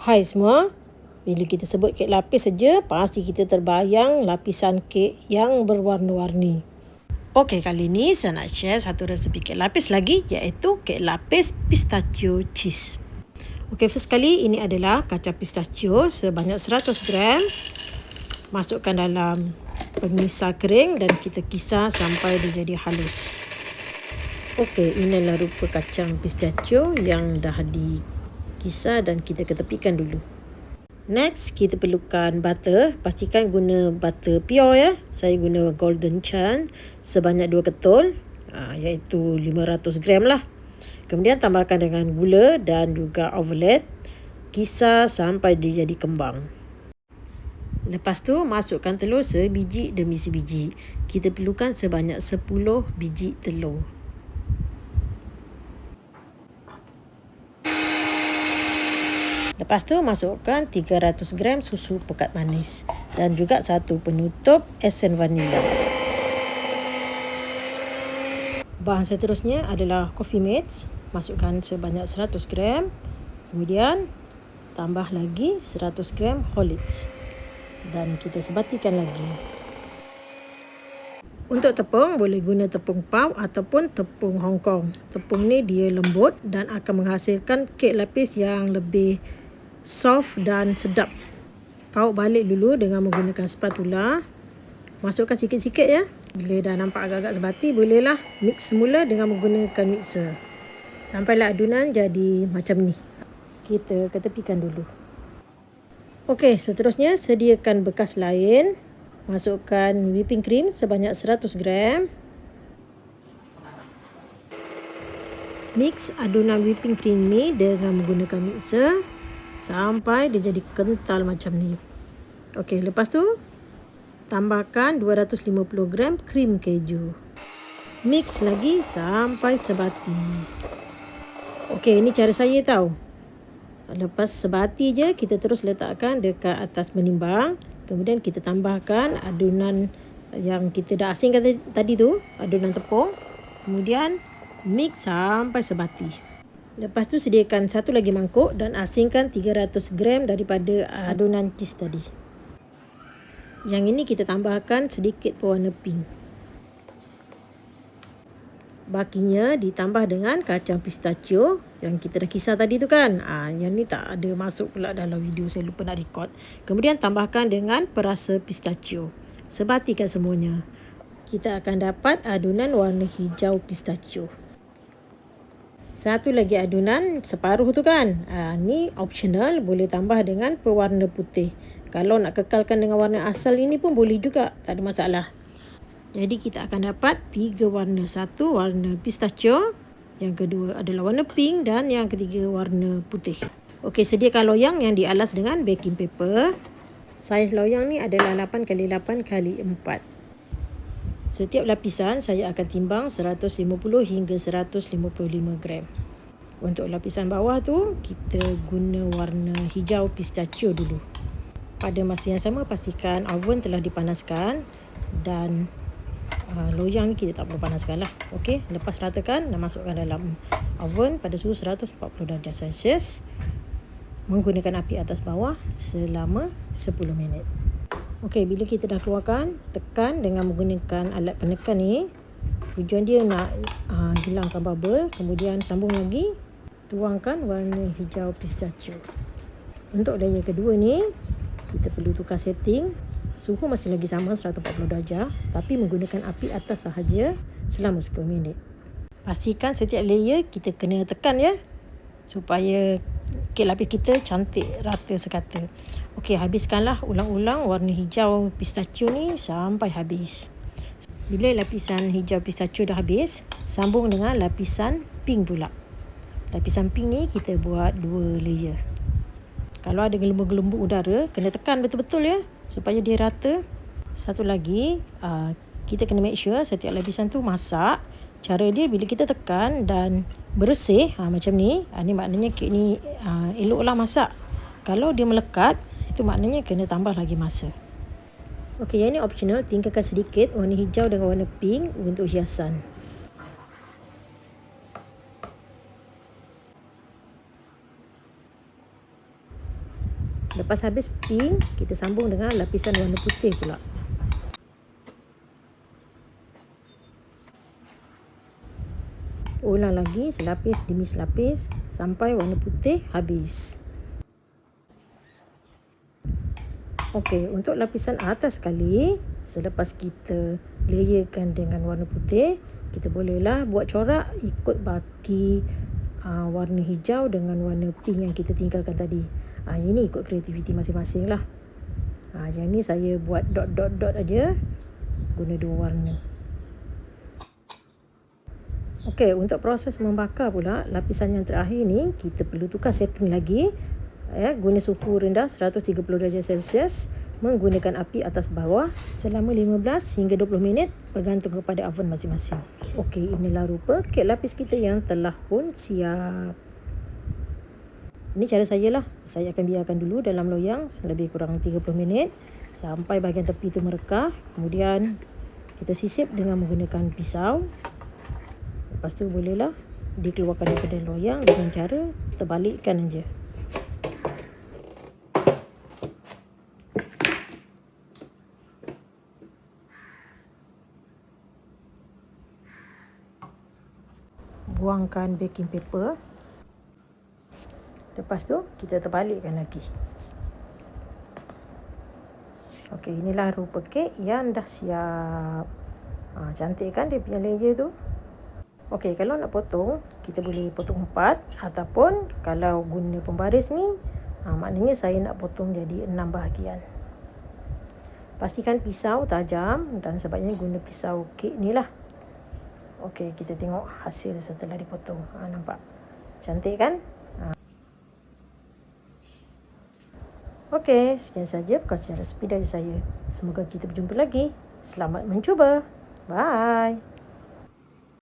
Hai semua, bila kita sebut kek lapis saja, pasti kita terbayang lapisan kek yang berwarna-warni. Okey, kali ni saya nak share satu resepi kek lapis lagi, iaitu kek lapis pistachio cheese. Okey, first kali ini adalah kacang pistachio sebanyak 100 gram. Masukkan dalam pengisar kering dan kita kisar sampai dia jadi halus. Okey, inilah rupa kacang pistachio yang dah dikisar dan kita ketepikan dulu. Next, kita perlukan butter. Pastikan guna butter pure ya. Saya guna Golden Churn sebanyak 2 ketul, iaitu 500 gram lah. Kemudian tambahkan dengan gula dan juga overload. Kisar sampai dia jadi kembang. Lepas tu, masukkan telur sebiji demi sebiji. Kita perlukan sebanyak 10 biji telur. Lepas tu masukkan 300 gram susu pekat manis dan juga satu penutup esen vanila. Bahan seterusnya adalah coffee mix. Masukkan sebanyak 100 gram. Kemudian tambah lagi 100 gram Horlicks dan kita sebatikan lagi. Untuk tepung, boleh guna tepung pau ataupun tepung Hong Kong. Tepung ni dia lembut dan akan menghasilkan kek lapis yang lebih soft dan sedap. Kaut balik dulu dengan menggunakan spatula. Masukkan sikit-sikit ya. Bila dah nampak agak-agak sebati, bolehlah mix semula dengan menggunakan mixer. Sampailah adunan jadi macam ni. Kita ketepikan dulu. Okey, seterusnya sediakan bekas lain. Masukkan whipping cream sebanyak 100 gram. Mix adunan whipping cream ni dengan menggunakan mixer sampai dia jadi kental macam ni. Okey, lepas tu tambahkan 250 gram krim keju. Mix lagi sampai sebati. Okey, ini cara saya tahu. Lepas sebati je, kita terus letakkan dekat atas menimbang. Kemudian kita tambahkan adunan yang kita dah asingkan tadi tu, adunan tepung. Kemudian mix sampai sebati. Lepas tu sediakan satu lagi mangkuk dan asingkan 300 gram daripada adunan cheese tadi. Yang ini kita tambahkan sedikit pewarna pink. Bakinya ditambah dengan kacang pistachio yang kita dah kisar tadi tu kan. Yang ni tak ada masuk pula dalam video, saya lupa nak record. Kemudian tambahkan dengan perasa pistachio. Sebatikan semuanya. Kita akan dapat adunan warna hijau pistachio. Satu lagi adunan separuh tu kan. Ni optional, boleh tambah dengan pewarna putih. Kalau nak kekalkan dengan warna asal ini pun boleh juga, tak ada masalah. Jadi kita akan dapat 3 warna. Satu warna pistachio, yang kedua adalah warna pink dan yang ketiga warna putih. Okey, sediakan loyang yang dialas dengan baking paper. Saiz loyang ni adalah 8x8x4. Setiap lapisan saya akan timbang 150 hingga 155 gram. Untuk lapisan bawah tu, kita guna warna hijau pistachio dulu. Pada masa yang sama, pastikan oven telah dipanaskan dan loyang ni kita tak perlu panaskan lah. Okey, lepas ratakan dan masukkan dalam oven pada suhu 140 darjah Celsius. Menggunakan api atas bawah selama 10 minit. Okey, bila kita dah keluarkan, tekan dengan menggunakan alat penekan ni. Tujuan dia nak hilangkan bubble. Kemudian sambung lagi, tuangkan warna hijau pistachio. Untuk layer kedua ni, kita perlu tukar setting. Suhu masih lagi sama 140 darjah, tapi menggunakan api atas sahaja selama 10 minit. Pastikan setiap layer kita kena tekan ya, supaya kek lapis kita cantik rata sekata. Okey, habiskanlah ulang-ulang warna hijau pistachio ni sampai habis. Bila lapisan hijau pistachio dah habis, sambung dengan lapisan pink pula. Lapisan pink ni kita buat 2 layer. Kalau ada gelembung-gelembung udara, kena tekan betul-betul ya, supaya dia rata. Satu lagi, kita kena make sure setiap lapisan tu masak. Cara dia bila kita tekan dan bersih macam ni, ni maknanya kek ni eloklah masak. Kalau dia melekat, itu maknanya kena tambah lagi masa. Okey, yang ni optional, tinggalkan sedikit warna hijau dengan warna pink untuk hiasan. Lepas habis pink, kita sambung dengan lapisan warna putih pula. Ulang lagi selapis demi selapis sampai warna putih habis. Okey, untuk lapisan atas sekali, selepas kita layerkan dengan warna putih, kita bolehlah buat corak ikut baki warna hijau dengan warna pink yang kita tinggalkan tadi. Ini ikut kreativiti masing-masing lah. Yang ni saya buat dot aja, guna 2 warna. Okey, untuk proses membakar pula, lapisan yang terakhir ni kita perlu tukar setting lagi. Guna suhu rendah 130 darjah Celsius, menggunakan api atas bawah selama 15 hingga 20 minit bergantung kepada oven masing-masing. Okey, inilah rupa kek lapis kita yang telah pun siap. Ini cara saya lah. Saya akan biarkan dulu dalam loyang lebih kurang 30 minit sampai bahagian tepi tu merekah. Kemudian kita sisip dengan menggunakan pisau. Lepas tu bolehlah dikeluarkan daripada loyang dengan cara terbalikkan aja. Buangkan baking paper. Lepas tu kita terbalikkan lagi. Okey, inilah rupa kek yang dah siap. Cantik kan dia punya layer tu? Okey, kalau nak potong, kita boleh potong 4 ataupun kalau guna pembaris ni, maknanya saya nak potong jadi 6 bahagian. Pastikan pisau tajam dan sebaiknya guna pisau kek ni lah. Okey, kita tengok hasil setelah dipotong. Nampak? Cantik kan? Okey, sekian saja perkongsian resipi dari saya. Semoga kita berjumpa lagi. Selamat mencuba. Bye.